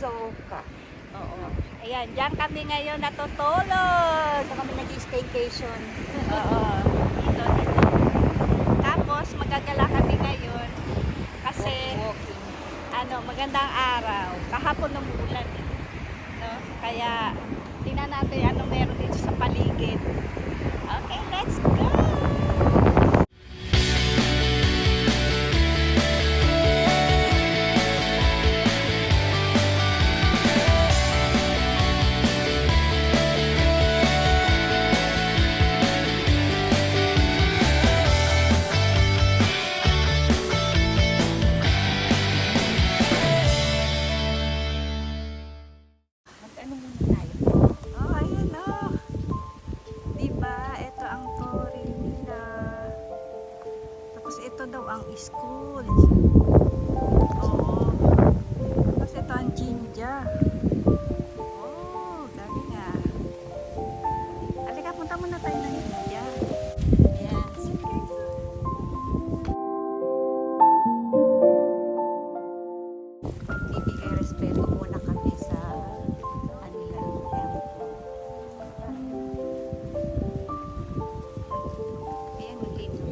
Shizuoka. Oo. Ayan, diyan kami ngayon natutulog. Ito kami nag-staycation. Oo. Dito. Tapos magagala kami ngayon kasi Walking. magandang araw. Kahapon umuulan. No? Kaya tingnan natin ano meron dito sa paligid. Okay, let's go! Ano muna tayo? Oh, ayan oh. Diba? Ito ang Torre nila. Tapos ito daw ang school. Oo. Tapos ito ang Jinja. Oh, dami nga. Alika, punta muna tayo ng Jinja. Yes. Bibigay respeto muna kami sa kanilang temple. Ayan, ang lindo.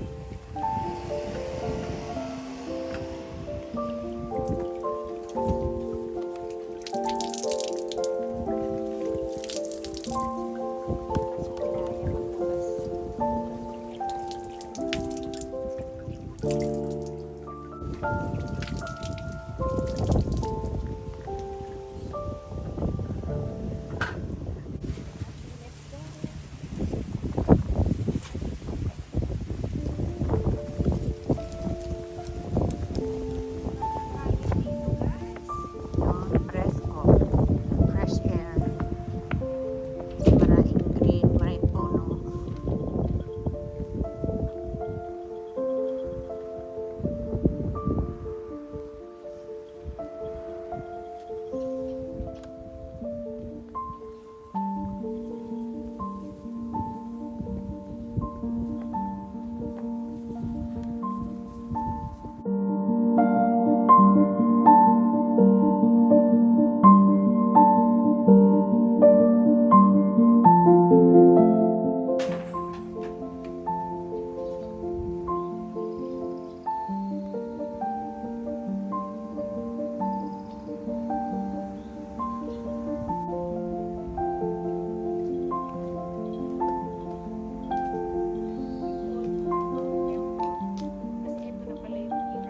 Presko, fresh air, maraming green, maraming puno.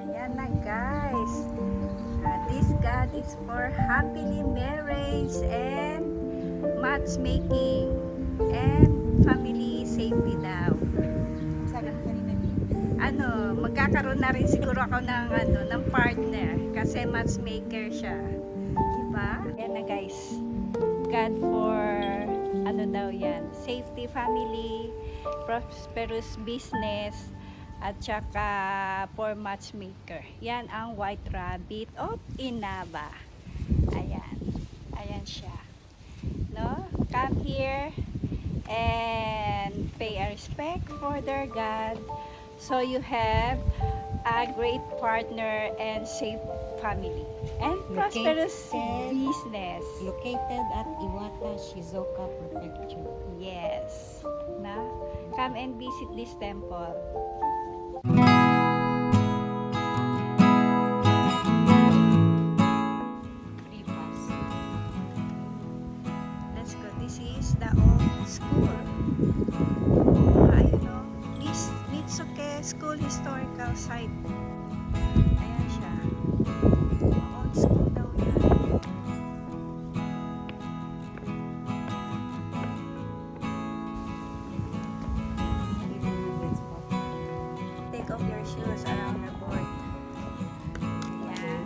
Ayan na guys. This God is for happily marriage and matchmaking and family safety daw. Sabi ko kanina dito. Magkakaroon na rin siguro ako ng partner kasi matchmaker siya. Diba? Ayan na guys. God for daw yan, safety family, prosperous business, at saka for matchmaker. Yan ang White Rabbit of Inaba. Ayan. Ayan siya. No? Come here and pay a respect for their God so you have a great partner and safe family and prosperous business. Located at Iwata, Shizuoka Prefecture. Yes. Na? Come and visit this temple. Free pass. Let's go. This is the old school. Ayun o. Mitsuke School Historical Site. Ayan siya. Old school daw yan. Take off your shoes around the board. Ayan.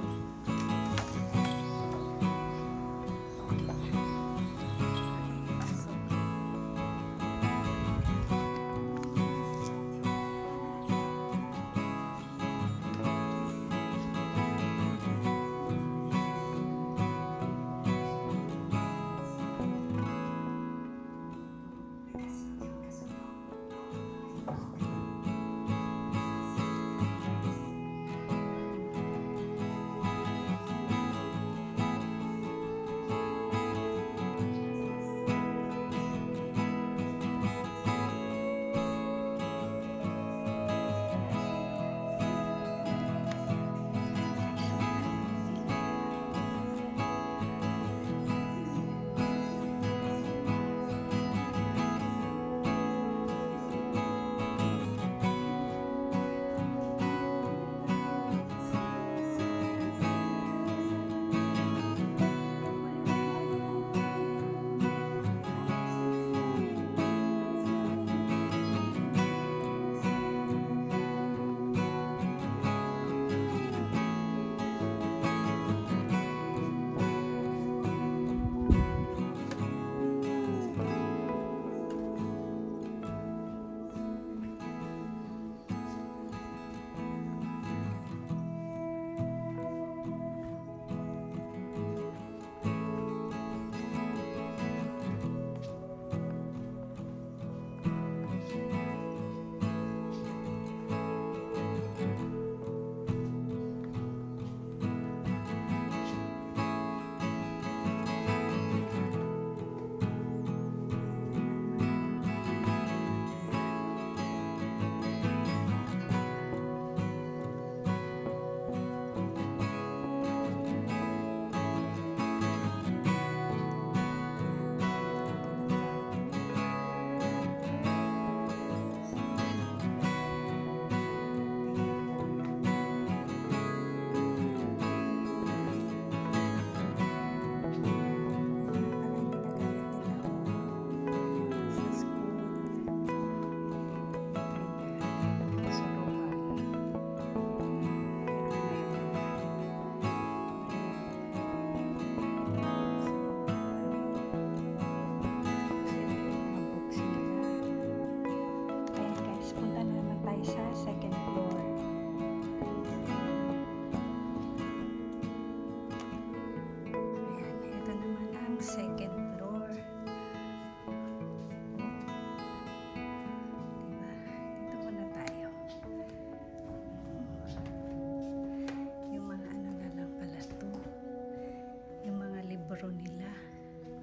meron nila.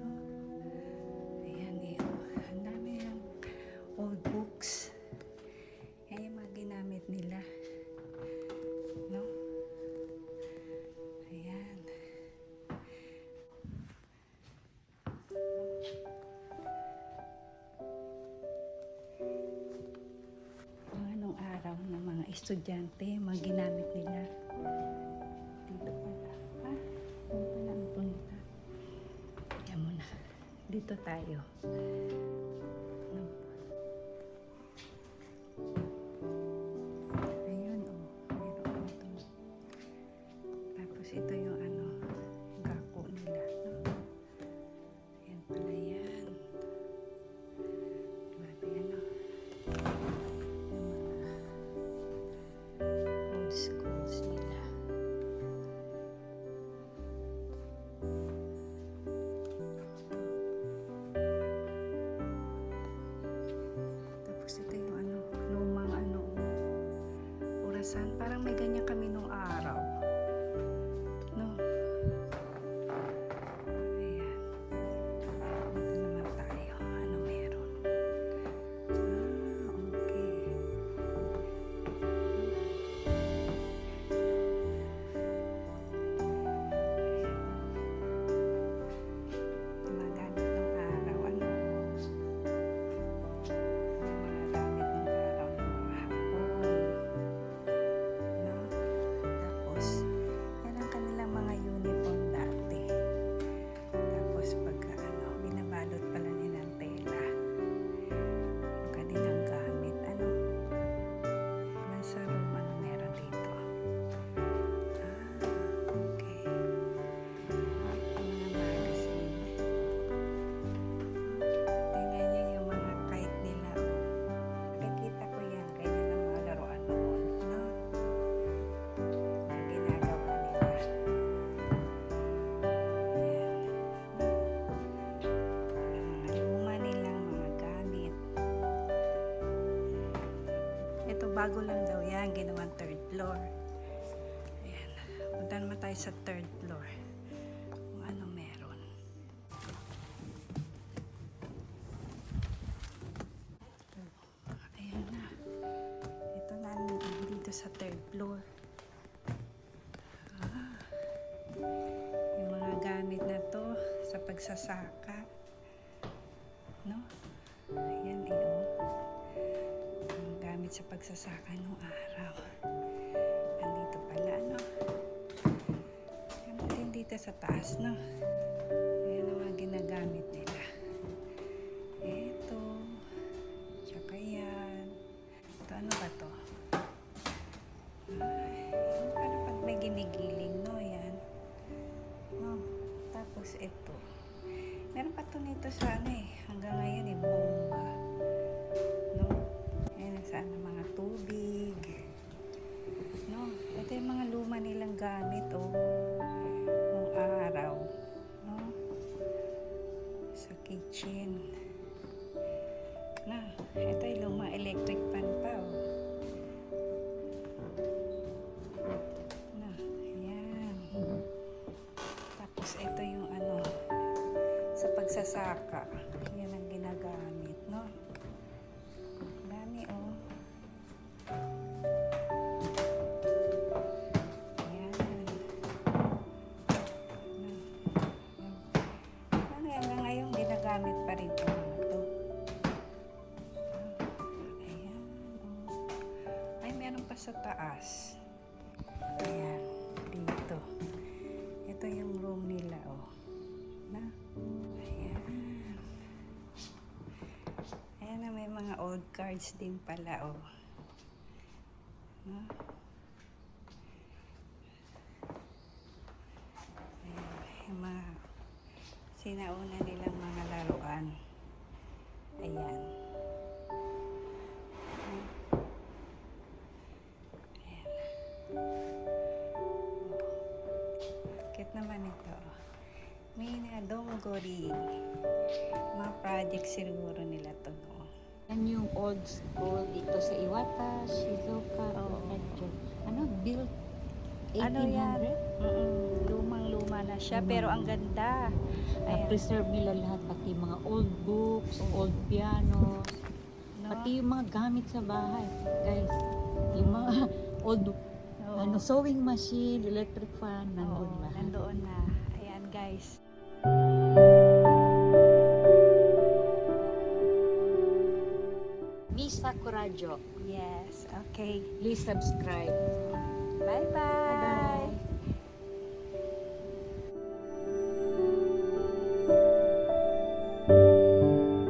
Oh. Ayan eh. Ang dami ng old books. Yan yung mga ginamit nila. No? Ayan. Mga nung araw ng mga estudyante, mga ginamit nila. Dito pala. Ah, doon pala ang punta. Kaya muna. Dito tayo. No. Ayun, oh. Meron ito. Tapos ito yung ano, gako nila. No? Ayan pala yan. Grabe ano. Yung mga old schools nila. Tapos ito yung ano, lumang ano, orasan. Parang may ganyan kami nung araw. No? Ayan. Dito naman tayo. Ano meron? Ah, okay. Mga gamit ng araw. Ano? Mga gamit ng araw ng mga hapon. No? Tapos, yan ang kanilang mga uniform dati. Tapos, pagka ano, binabalot pala nila ng tela. Yung kanilang gamit. Ano? Nasa room, ano meron dito? Ah, okay. Ang mga magazine. Tingnan niyo yung mga kite nila. Nakikita ko yan. Ganyan ang mga laruan noon. No? Ang ginagawa nila. Ayan. Ang mga luma nilang mga gamit. Ito bago lang daw yan. Ginawang third floor. Ayan. Punta naman tayo sa third floor. Kung ano meron. Ayan na. Ito na dito sa third floor. Ah, yung mga gamit na to sa pagsasaka. No? Ayan eh oh. Ang gamit sa pagsasaka nung araw. Andito pala ano. Ayan din dito sa taas no. Ayan ang mga ginagamit nila. Ito. Tsaka yan. Ito ano ba to? Ay, parang pag may ginigiling, no? Yan. No? Tapos ito. Meron pa to nito sa ano eh. Hanggang ngayon eh, bomba. No? Ayan, saan ang mga tubig. No? Ito yung mga luma nilang gamit, oh. Nung araw. No? Sa kitchen. Na, ito yung luma electric pan pa, oh. Na, ayan. Tapos ito yung ano, sa pagsasaka. Yan ang ginagamit, no? Dami, oh. Ayan. Ano, hanggang ngayon ginagamit pa rin ito mga to. Ayan, oh. Ay, meron pa sa taas. Ayan, dito. Ito yung room nila, oh. Na? Ayan. Ayan na, may mga old cards din pala, oh. No? Ayan, yung mga sinauna nilang mga laruan. Ayan. Ayan. Cute naman ito. Mina Donggori. Mga project siguro nila to, no? Yan yung old school dito sa Iwata, Shizuoka Oo. Prefecture. Ano, built 1800? Ano yan? Lumang-luma na siya, pero ang ganda. Ayan. Na-preserve nila lahat, pati mga old books, old pianos, No? pati yung mga gamit sa bahay. Guys, yung mga old Oo. sewing machine, electric fan, nandun Oo, lahat. nandoon na. Ayan guys. Miss Sakurajo, Yes, okay. please subscribe. Bye-bye.